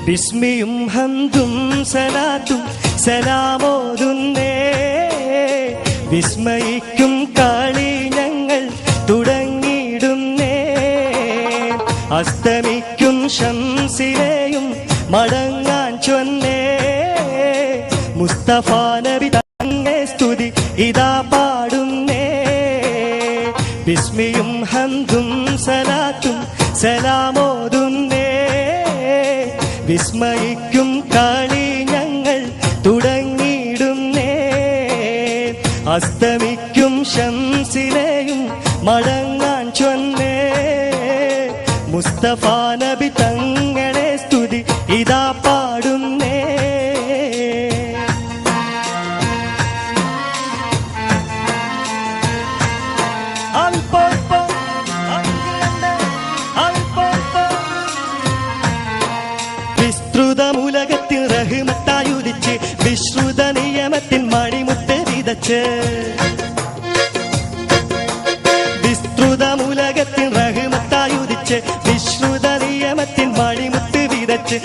ബിസ്മിയും ഹംദും സലാത്തും സലാമോതുന്നേ, വിസ്മയിക്കും കളി ഞങ്ങൾ തുടങ്ങിയിടുന്നേ. അസ്തമിക്കും ശംസിലെയും മടങ്ങാൻ ചൊന്നേ, മുസ്തഫ നബി തങ്ങെ സ്തുതി ഇതാ പാടുന്നേ. ബിസ്മിയും ഹംദും സലാത്തും സലാമോതുന്നേ, വിസ്മയിക്കും കളി ഞങ്ങൾ തുടങ്ങിയിടുന്നേ. അസ്തമിക്കും ശംസിലെയും മടങ്ങാൻ ചൊന്നേ, മുസ്തഫ നബി തങ്ങളെ സ്തുതി ഇതാ പാടുന്നേ. വിസ്തൃതമുലകത്തിൽ റഹ്മത്തായുദിച്ച് വിശ്രുത നിയമത്തിൻ മണിമുത്ത് വിതച്ച്, വിസ്തൃതമുലകത്തിൽ റഹ്മത്തായുദിച്ച് വിശ്രുത നിയമത്തിൻ മണിമുത്ത് വിതച്ച്